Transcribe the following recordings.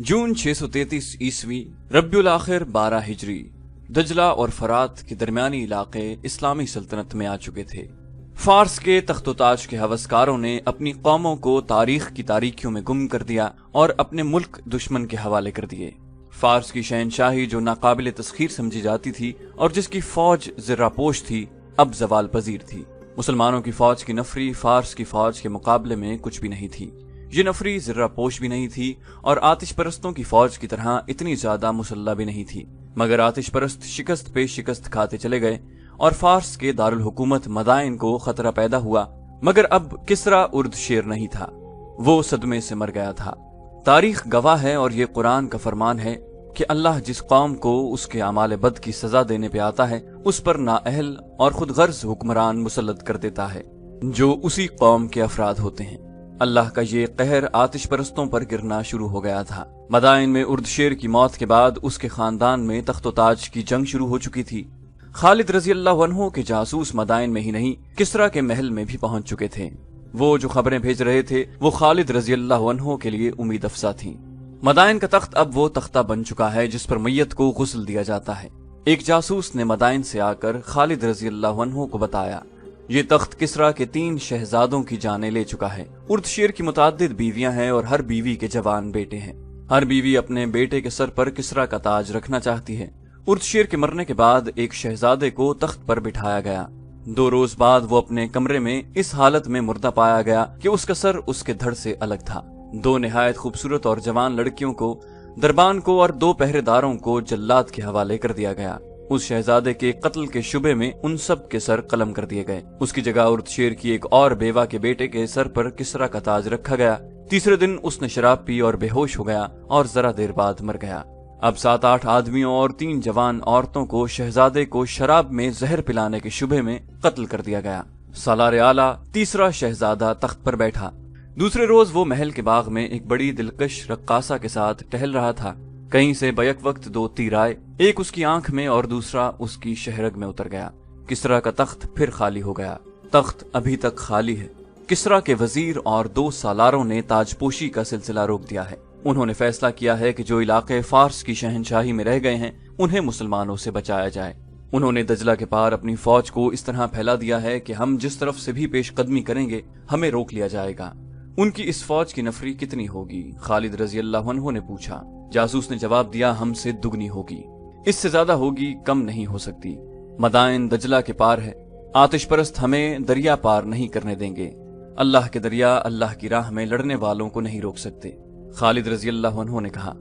जून 633 ईस्वी रब्युल आखिर 12 हिजरी दजला और फरात के दरमियानी इलाके इस्लामी सल्तनत में आ चुके थे। फारस के तख्तोताज के हवसकारों ने अपनी कौमों को तारीख की तारीखियों में गुम कर दिया और अपने मुल्क दुश्मन के हवाले कर दिए। फारस की शहनशाही जो नाकाबिल तस्खीर समझी जाती थी और जिसकी फौज ज़र्रापोश थी, अब जवाल पजीर थी। मुसलमानों की फौज की नफरी फारस की फौज के मुकाबले में कुछ भी नहीं थी। ये नफरी ज़र्रापोश भी नहीं थी और आतिश परस्तों की फौज की तरह इतनी ज्यादा मुसल्ला भी नहीं थी। मगर आतिश परस्त शिकस्त पे शिकस्त खाते चले गए और फारस के दारुल हुकूमत मदाइन को खतरा पैदा हुआ। मगर अब किसरा उर्द शेर नहीं था, वो सदमे से मर गया था। तारीख गवाह है और ये कुरान का फरमान है कि अल्लाह जिस कौम को उसके अमाल बद की सजा देने पे आता है, उस पर नाअहल और खुद गर्ज हुक्मरान मुसल्लत कर देता है जो उसी कौम के अफराद होते हैं। अल्लाह का ये कहर आतिश परस्तों पर गिरना शुरू हो गया था। मदाइन में उर्द शेर की मौत के बाद उसके खानदान में तख्तोताज की जंग शुरू हो चुकी थी। खालिद रजी अल्लाह अन्हु के जासूस मदाइन में ही नहीं, किसरा के महल में भी पहुंच चुके थे। वो जो खबरें भेज रहे थे वो खालिद रजी अल्लाह अन्हु के लिए उम्मीद अफसा थी। मदाइन का तख्त अब वो तख्ता बन चुका है जिस पर मैयत को गुस्ल दिया जाता है। एक जासूस ने मदाइन से आकर खालिद रजी अल्लाह अन्हु को बताया, ये तख्त किसरा के 3 शहजादों की जाने ले चुका है। उर्द शेर की मुताद्दिद बीवियां हैं और हर बीवी के जवान बेटे हैं। हर बीवी अपने बेटे के सर पर किसरा का ताज रखना चाहती है। उर्द शेर के मरने के बाद एक शहजादे को तख्त पर बिठाया गया। 2 रोज बाद वो अपने कमरे में इस हालत में मुर्दा पाया गया कि उसका सर उसके धड़ से अलग था। 2 निहायत खूबसूरत और जवान लड़कियों को, दरबान को और 2 पहरेदारों को जल्लाद के हवाले कर दिया गया। उस शहजादे के कत्ल के शुबे में उन सब के सर कलम कर दिए गए। उसकी जगह उर्द शेर की एक और बेवा के बेटे के सर पर किसरा का ताज रखा गया। तीसरे दिन उसने शराब पी और बेहोश हो गया और जरा देर बाद मर गया। अब 7-8 आदमियों और 3 जवान औरतों को शहजादे को शराब में जहर पिलाने के शुबे में कत्ल कर दिया गया। सालार आला तीसरा शहजादा तख्त पर बैठा। दूसरे रोज वो महल के बाग में एक बड़ी दिलकश रक्कासा के साथ टहल रहा था। कहीं से बैक वक्त 2 तीर आए, एक उसकी आंख में और दूसरा उसकी शहरग में उतर गया। किसरा का तख्त फिर खाली हो गया। तख्त अभी तक खाली है। किसरा के वजीर और 2 सालारों ने ताजपोशी का सिलसिला रोक दिया है। उन्होंने फैसला किया है कि जो इलाके फारस की शहनशाही में रह गए हैं उन्हें मुसलमानों से बचाया जाए। उन्होंने दजला के पार अपनी फौज को इस तरह फैला दिया है कि हम जिस तरफ से भी पेशकदमी करेंगे हमें रोक लिया जाएगा। उनकी इस फौज की नफरी कितनी होगी? खालिद रजी अल्लाह अन्हु ने पूछा। जासूस ने जवाब दिया, हमसे दुगनी होगी, इससे ज्यादा होगी, कम नहीं हो सकती। मदाइन दजला के पार है। आतिश परस्त हमें दरिया पार नहीं करने देंगे। अल्लाह के दरिया अल्लाह की राह में लड़ने वालों को नहीं रोक सकते। खालिद रजी अल्लाह अन्हु ने कहा,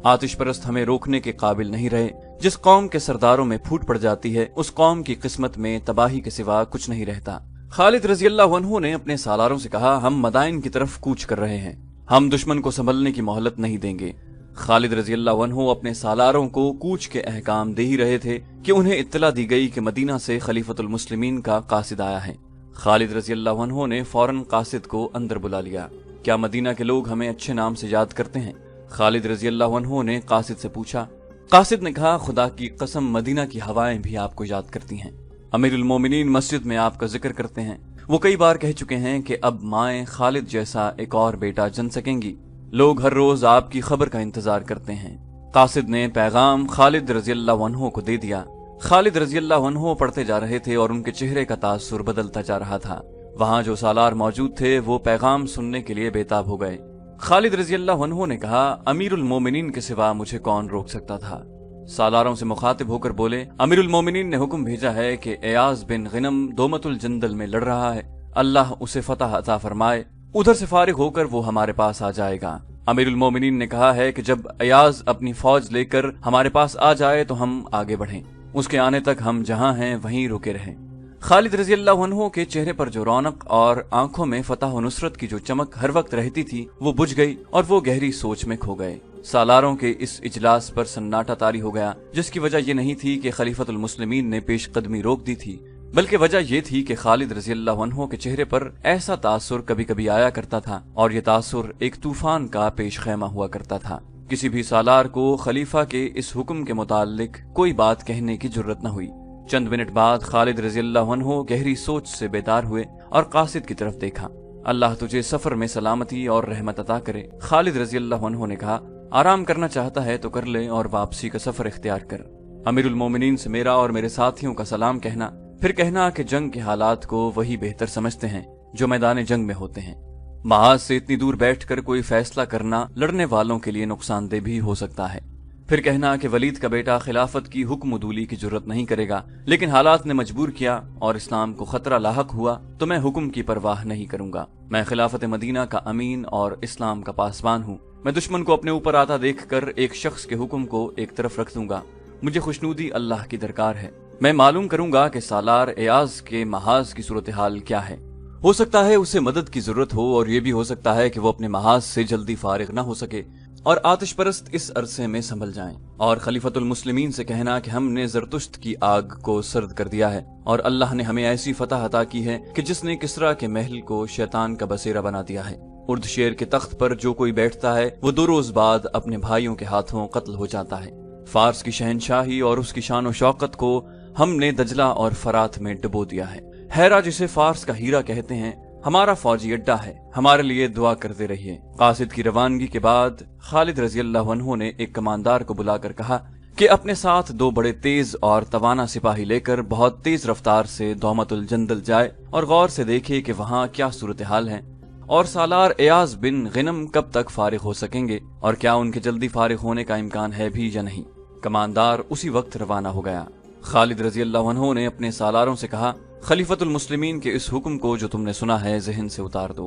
आतिश परस्त हमें रोकने के काबिल नहीं रहे। जिस कौम के सरदारों में फूट पड़ जाती है उस कौम की किस्मत में तबाही के सिवा कुछ नहीं रहता। खालिद रजी अल्लाह अन्हु ने अपने सालारों से कहा, हम मदाइन की तरफ कूच कर रहे हैं, हम दुश्मन को संभलने की मोहलत नहीं देंगे। खालिद रजी अल्लाह अन्हु अपने सालारों को कूच के अहकाम दे ही रहे थे कि उन्हें इत्तला दी गई कि मदीना से खलीफतुल मुस्लिमीन का कासिद आया है। खालिद रजी अल्लाह अन्हु ने फौरन कासिद को अंदर बुला लिया। क्या मदीना के लोग हमें अच्छे नाम से याद करते हैं? खालिद रजी अल्लाह अन्हु ने कासिद से पूछा। कासिद ने कहा, खुदा की कसम मदीना की हवाएं भी आपको याद करती हैं। अमीरुल मोमिनीन मस्जिद में आपका जिक्र करते हैं। वो कई बार कह चुके हैं कि अब माए खालिद जैसा एक और बेटा जन सकेंगी। लोग हर रोज आपकी खबर का इंतजार करते हैं। कासिद ने पैगाम खालिद रजी अल्लाह अन्हु को दे दिया। खालिद रजी अल्लाह अन्हु पढ़ते जा रहे थे और उनके चेहरे का तासुर बदलता जा रहा था। वहां जो सालार मौजूद थे वो पैगाम सुनने के लिए बेताब हो गए। खालिद रजी अल्लाह अन्हु ने कहा, अमीरुल मोमिनीन के सिवा मुझे कौन रोक सकता था? सालारों से मुखातिब होकर बोले, अमीरुल मोमिनीन ने हुक्म भेजा है कि एयाज बिन गिनम दोमतुल जंदल में लड़ रहा है, अल्लाह उसे फतह अता फरमाए। उधर से फारिग होकर वो हमारे पास आ जाएगा। अमीरुल मोमिनीन ने कहा है कि जब अयाज अपनी फौज लेकर हमारे पास आ जाए तो हम आगे बढ़ें, उसके आने तक हम जहां हैं वहीं रुके रहें। खालिद रजी अल्लाह अन्हु के चेहरे पर जो रौनक और आंखों में फतह और नुसरत की जो चमक हर वक्त रहती थी वो बुझ गई और वो गहरी सोच में खो गए। सालारों के इस इजलास पर सन्नाटा तारी हो गया, जिसकी वजह ये नहीं थी कि खलीफतुल मुस्लिमीन ने पेशकदमी रोक दी थी, बल्कि वजह यह थी कि खालिद रजी अल्लाह अन्हु के चेहरे पर ऐसा तासुर कभी कभी आया करता था और ये तासुर एक तूफान का पेश खैमा हुआ करता था। किसी भी सालार को खलीफा के इस हुक्म के मुतालिक कोई बात कहने की जुर्रत न हुई। चंद मिनट बाद खालिद रजी अल्लाह अन्हु गहरी सोच से बेदार हुए और कासिद की तरफ देखा। अल्लाह तुझे सफर में सलामती और रहमत अता करे। खालिद रजी अल्लाह अन्हु ने कहा, आराम करना चाहता है तो कर ले और वापसी का सफर इख्तियार कर। अमीरुल मोमिनीन से मेरा और मेरे साथियों का सलाम कहना, फिर कहना कि जंग के हालात को वही बेहतर समझते हैं जो मैदान जंग में होते हैं। महाज से इतनी दूर बैठकर कोई फैसला करना लड़ने वालों के लिए नुकसानदेह भी हो सकता है। फिर कहना कि वलीद का बेटा खिलाफत की हुक्म उदूली की जरूरत नहीं करेगा, लेकिन हालात ने मजबूर किया और इस्लाम को खतरा लाहक हुआ तो मैं हुक्म की परवाह नहीं करूंगा। मैं खिलाफत मदीना का अमीन और इस्लाम का पासबान हूँ। मैं दुश्मन को अपने ऊपर आता देखकर एक शख्स के हुक्म को एक तरफ रख दूंगा। मुझे खुशनूदी अल्लाह की दरकार है। मैं मालूम करूंगा कि सालार एयाज के महाज की सूरत हाल क्या है। हो सकता है उसे मदद की जरूरत हो और ये भी हो सकता है कि वो अपने महाज से जल्दी फारिग न हो सके और आतिश परस्त इस अरसे में संभल जाएं। और खलीफतुल मुस्लिमीन से कहना कि हमने जरतुश्त की आग को सर्द कर दिया है और अल्लाह ने हमें ऐसी फतह अता की है कि जिसने किसरा के महल को शैतान का बसेरा बना दिया है। उर्द शेर के तख्त पर जो कोई बैठता है वो 2 रोज बाद अपने भाइयों के हाथों कत्ल हो जाता है। फारस की शहनशाही और उसकी शान और शौकत को हमने दजला और फरात में डुबो दिया है। हैरा, जिसे फारस का हीरा कहते हैं, हमारा फौजी अड्डा है। हमारे लिए दुआ करते रहिए। कासिद की रवानगी के बाद खालिद रज़ियल्लाहु अन्हु ने एक कमांदार को बुलाकर कहा कि अपने साथ 2 बड़े तेज और तवाना सिपाही लेकर बहुत तेज रफ्तार से दौमतुल जंदल जाए और गौर से देखे कि वहाँ क्या सूरत हाल है और सालार एयाज बिन गिनम कब तक फारिग हो सकेंगे और क्या उनके जल्दी फारिग होने का इम्कान है भी या नहीं। कमांदार उसी वक्त रवाना हो गया। खालिद रज़ियल्लाहु अन्हु ने अपने सालारों से कहा, खलीफतुल मुस्लिमीन के इस हुक्म को जो तुमने सुना है ज़हन से उतार दो।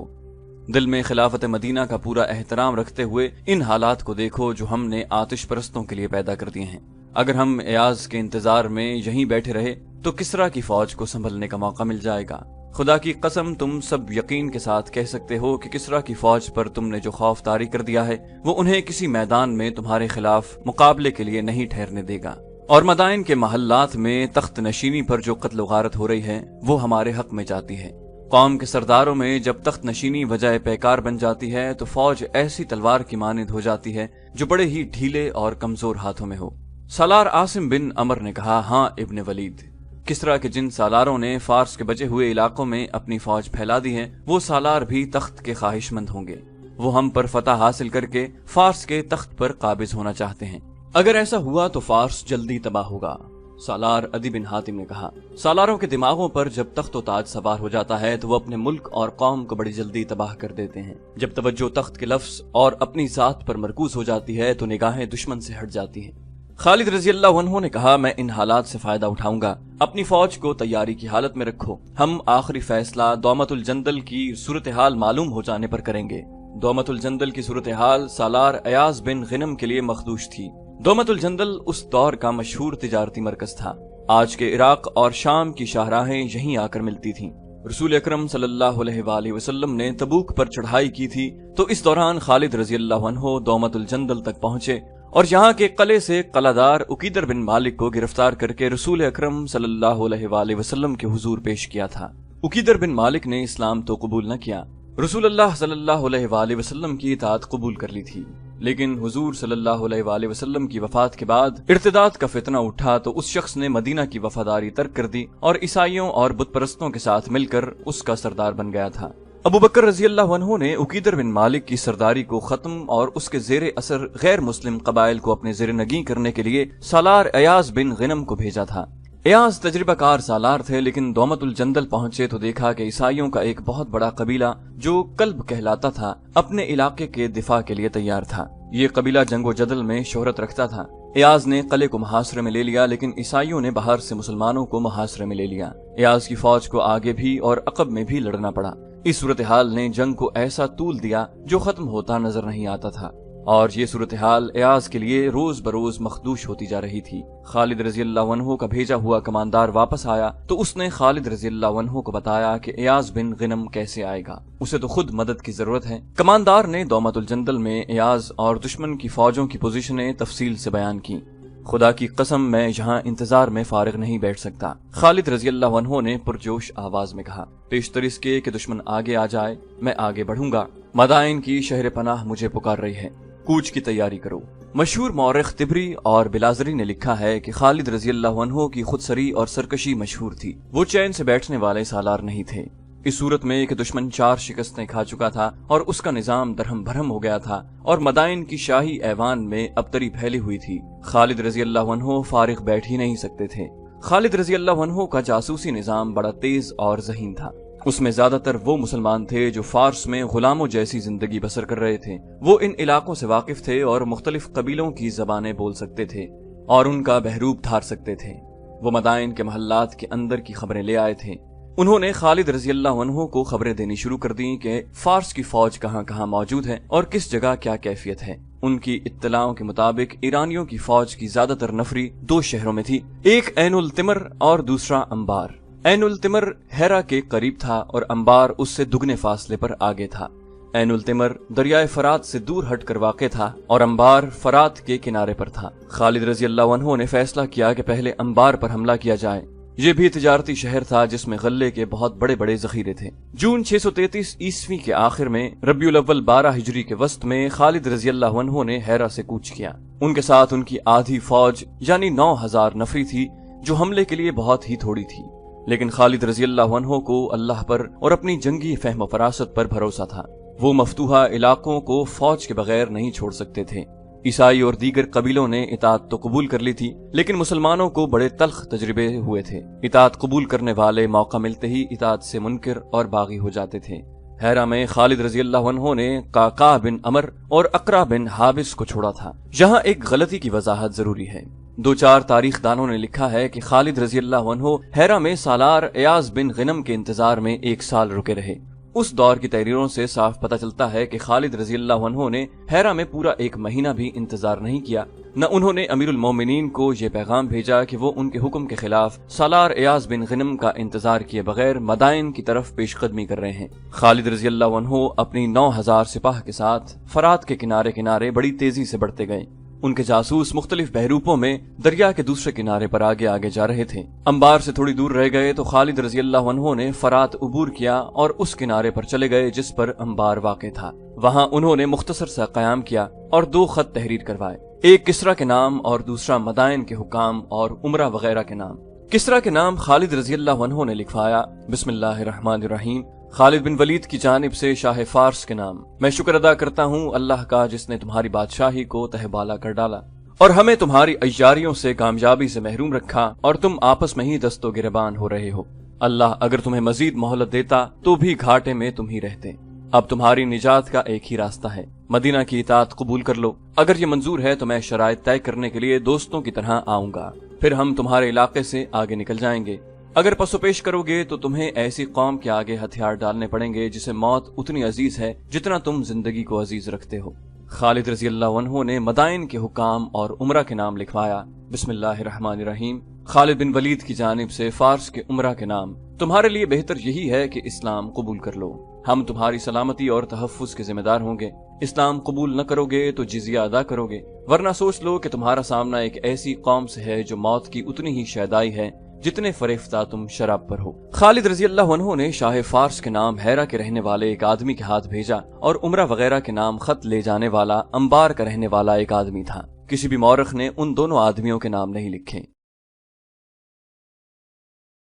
दिल में खिलाफत मदीना का पूरा एहतराम रखते हुए इन हालात को देखो जो हमने आतिश परस्तों के लिए पैदा कर दिए हैं। अगर हम एयाज के इंतजार में यहीं बैठे रहे तो किसरा की फौज को संभलने का मौका मिल जाएगा। खुदा की कसम तुम सब यकीन के साथ कह सकते हो कि किसरा की फौज पर तुमने जो खौफ तारी कर दिया है वो उन्हें किसी मैदान में तुम्हारे खिलाफ मुकाबले के लिए नहीं ठहरने देगा। और मदाइन के महल्लात में तख्त नशीनी पर जो कत्ल गारत हो रही है वो हमारे हक में जाती है। कौम के सरदारों में जब तख्त नशीनी वजह पैकार बन जाती है तो फौज ऐसी तलवार की मानिंद हो जाती है जो बड़े ही ढीले और कमजोर हाथों में हो। सालार आसिम बिन अमर ने कहा, हाँ इब्ने वलीद, किसरा के जिन सालारों ने फारस के बचे हुए इलाकों में अपनी फौज फैला दी है वो सालार भी तख्त के ख्वाहिशमंद होंगे। वो हम पर फतह हासिल करके फारस के तख्त पर काबिज होना चाहते हैं। अगर ऐसा हुआ तो फारस जल्दी तबाह होगा। सालार अदी बिन हातिम ने कहा, सालारों के दिमागों पर जब तख्त ताज सवार हो जाता है तो वो अपने मुल्क और कौम को बड़ी जल्दी तबाह कर देते हैं। जब तवज्जो तख्त के लफ्ज और अपनी जात पर मरकूज हो जाती है तो निगाहें दुश्मन से हट जाती हैं। खालिद रज़ियल्लाहु अन्हु ने कहा, मैं इन हालात से फायदा उठाऊंगा। अपनी फौज को तैयारी की हालत में रखो। हम आखिरी फैसला दौमतुल जंदल की सूरत हाल मालूम हो जाने पर करेंगे। दौमतुल जंदल की सूरत हाल सालार एयाज बिन गिनम के लिए मखदूश थी। दौमतुल जंदल उस दौर का मशहूर तिजारती मरकज था। आज के इराक और शाम की शाहराहें यहीं आकर मिलती थीं। रसूल अकरम सल्लल्लाहु अलैहि वसल्लम ने तबूक पर चढ़ाई की थी तो इस दौरान खालिद रज़ियल्लाहु अन्हु दौमतुल जंदल तक पहुंचे और यहाँ के कले से कलादार उकीदर बिन मालिक को गिरफ्तार करके रसूल अकरम सल्लल्लाहु अलैहि वसल्लम के हुजूर पेश किया था। उकीदर बिन मालिक ने इस्लाम तो कबूल न किया, रसूल अल्लाह सल्लल्लाहु अलैहि वसल्लम की इताअत कबूल कर ली थी, लेकिन हुजूर सल्लल्लाहु अलैहि वसल्लम की वफात के बाद इर्तिदाद का फितना उठा तो उस शख्स ने मदीना की वफादारी तर्क कर दी और ईसाइयों और बुत परस्तों के साथ मिलकर उसका सरदार बन गया था। अबू बकर रज़ियल्लाहु अन्हु ने उकीदर बिन मालिक की सरदारी को खत्म और उसके जेरे असर गैर मुस्लिम कबाइल को अपने जेरे नगी करने के लिए सालार एयाज बिन गिनम को भेजा था। एयाज तजर्बाकार सालार थे, लेकिन दौमतुल जंदल पहुंचे तो देखा कि ईसाइयों का एक बहुत बड़ा कबीला जो कल्ब कहलाता था अपने इलाके के दिफा के लिए तैयार था। ये कबीला जंगो जदल में शोहरत रखता था। एयाज ने किले को मुहासरे में ले लिया, लेकिन ईसाइयों ने बाहर से मुसलमानों को मुहासरे में ले लिया। एयाज की फौज को आगे भी और अकब में भी लड़ना पड़ा। इस सूरत हाल ने जंग को ऐसा तूल दिया जो खत्म होता नजर नहीं आता था और ये सूरत हाल एयाज के लिए रोज बरोज मखदूश होती जा रही थी। खालिद रज़ियल्लाहु अन्हु का भेजा हुआ कमांदार वापस आया तो उसने खालिद रज़ियल्लाहु अन्हु को बताया कि एयाज बिन गिनम कैसे आएगा, उसे तो खुद मदद की जरूरत है। कमांदार ने दौमतुल जंदल में एयाज और दुश्मन की फौजों की पोजीशनें तफसील से बयान की। खुदा की कसम मैं यहाँ इंतजार में फारिग नहीं बैठ सकता, खालिद रज़ियल्लाहु अन्हु ने पुरजोश आवाज में कहा। पेशतर इसके कि दुश्मन आगे आ जाए मैं आगे बढ़ूंगा। मदाइन की शहर पनाह मुझे पुकार रही है, कूच की तैयारी करो। मशहूर मौरिख तिबरी और बिलाजरी ने लिखा है कि खालिद रज़ियल्लाहु अन्हु की खुदसरी और सरकशी मशहूर थी। वो चैन से बैठने वाले सालार नहीं थे। اس صورت میں کہ دشمن 4 شکستیں کھا چکا تھا اور اس کا نظام درہم بھرم ہو گیا تھا اور مدائن کی شاہی ایوان میں ابتری پھیلی ہوئی تھی، خالد رضی اللہ عنہ فارغ بیٹھ ہی نہیں سکتے تھے۔ خالد رضی اللہ عنہ کا جاسوسی نظام بڑا تیز اور ذہین تھا۔ اس میں زیادہ تر وہ مسلمان تھے جو فارس میں غلاموں جیسی زندگی بسر کر رہے تھے۔ وہ ان علاقوں سے واقف تھے اور مختلف قبیلوں کی زبانیں بول سکتے تھے اور ان کا بہروپ دھار سکتے تھے۔ وہ مدائن کے محلات کے اندر کی خبریں لے آئے تھے۔ انہوں نے خالد رضی اللہ عنہ کو خبریں دینی شروع کر دیں کہ فارس کی فوج کہاں کہاں موجود ہے اور کس جگہ کیا کیفیت ہے۔ ان کی اطلاعوں کے مطابق ایرانیوں کی فوج کی زیادہ تر نفری 2 شہروں میں تھی، ایک عین التمر اور دوسرا انبار۔ عین التمر ہیرا کے قریب تھا اور انبار اس سے دگنے فاصلے پر آگے تھا۔ عین التمر دریائے فرات سے دور ہٹ کر واقع تھا اور انبار فرات کے کنارے پر تھا۔ خالد رضی اللہ عنہ نے فیصلہ کیا کہ پہلے انبار پر حملہ کیا جائے۔ یہ بھی تجارتی شہر تھا جس میں غلے کے بہت بڑے بڑے ذخیرے تھے۔ جون 633 عیسوی کے آخر میں ربیع الاول 12 ہجری کے وسط میں خالد رضی اللہ عنہ نے ہیرا سے کوچ کیا۔ ان کے ساتھ ان کی آدھی فوج یعنی 9000 نفری تھی جو حملے کے لیے بہت ہی تھوڑی تھی، لیکن خالد رضی اللہ عنہ کو اللہ پر اور اپنی جنگی فہم و فراست پر بھروسہ تھا۔ وہ مفتوحہ علاقوں کو فوج کے بغیر نہیں چھوڑ سکتے تھے۔ عیسائی اور دیگر قبیلوں نے اطاعت تو قبول کر لی تھی، لیکن مسلمانوں کو بڑے تلخ تجربے ہوئے تھے۔ اطاعت قبول کرنے والے موقع ملتے ہی اطاعت سے منکر اور باغی ہو جاتے تھے۔ ہیرا میں خالد رضی اللہ عنہ نے قعقاع بن عمر اور اقرع بن حابس کو چھوڑا تھا۔ یہاں ایک غلطی کی وضاحت ضروری ہے۔ 2-4 تاریخ دانوں نے لکھا ہے کہ خالد رضی اللہ عنہ ہیرا میں سالار ایاز بن غنم کے انتظار میں 1 سال رکے رہے۔ اس دور کی تحریروں سے صاف پتہ چلتا ہے کہ خالد رضی اللہ عنہ نے ہیرا میں پورا 1 مہینہ بھی انتظار نہیں کیا، نہ انہوں نے امیر المومنین کو یہ پیغام بھیجا کہ وہ ان کے حکم کے خلاف سالار ایاز بن غنم کا انتظار کیے بغیر مدائن کی طرف پیش قدمی کر رہے ہیں۔ خالد رضی اللہ عنہ اپنی 9000 سپاہ کے ساتھ فرات کے کنارے کنارے بڑی تیزی سے بڑھتے گئے۔ ان کے جاسوس مختلف بحروپوں میں دریا کے دوسرے کنارے پر آگے آگے جا رہے تھے۔ انبار سے تھوڑی دور رہ گئے تو خالد رضی اللہ عنہ نے فرات عبور کیا اور اس کنارے پر چلے گئے جس پر انبار واقع تھا۔ وہاں انہوں نے مختصر سا قیام کیا اور 2 خط تحریر کروائے، ایک کسریٰ کے نام اور دوسرا مدائن کے حکام اور عمرہ وغیرہ کے نام۔ کسریٰ کے نام خالد رضی اللہ عنہ نے لکھوایا، بسم اللہ الرحمن الرحیم، خالد بن ولید کی جانب سے شاہ فارس کے نام۔ میں شکر ادا کرتا ہوں اللہ کا جس نے تمہاری بادشاہی کو تہ بالا کر ڈالا اور ہمیں تمہاری عیاریوں سے کامیابی سے محروم رکھا اور تم آپس میں ہی دست و گریبان ہو رہے ہو۔ اللہ اگر تمہیں مزید مہلت دیتا تو بھی گھاٹے میں تم ہی رہتے۔ اب تمہاری نجات کا ایک ہی راستہ ہے، مدینہ کی اطاعت قبول کر لو۔ اگر یہ منظور ہے تو میں شرائط طے کرنے کے لیے دوستوں کی طرح آؤں گا، پھر ہم تمہارے علاقے سے آگے نکل جائیں گے۔ اگر پسو پیش کرو گے تو تمہیں ایسی قوم کے آگے ہتھیار ڈالنے پڑیں گے جسے موت اتنی عزیز ہے جتنا تم زندگی کو عزیز رکھتے ہو۔ خالد رضی اللہ عنہ نے مدائن کے حکام اور عمرہ کے نام لکھوایا، بسم اللہ الرحمن الرحیم، خالد بن ولید کی جانب سے فارس کے عمرہ کے نام۔ تمہارے لیے بہتر یہی ہے کہ اسلام قبول کر لو، ہم تمہاری سلامتی اور تحفظ کے ذمہ دار ہوں گے۔ اسلام قبول نہ کرو گے تو جزیہ ادا کرو گے، ورنہ سوچ لو کہ تمہارا سامنا ایک ایسی قوم سے ہے جو موت کی اتنی ہی شیدائی ہے جتنے فریفتہ تم شراب پر ہو۔ خالد رضی اللہ عنہ نے شاہ فارس کے نام ہیرا کے رہنے والے ایک آدمی کے ہاتھ بھیجا اور عمرہ وغیرہ کے نام خط لے جانے والا انبار کا رہنے والا ایک آدمی تھا۔ کسی بھی مورخ نے ان دونوں آدمیوں کے نام نہیں لکھے۔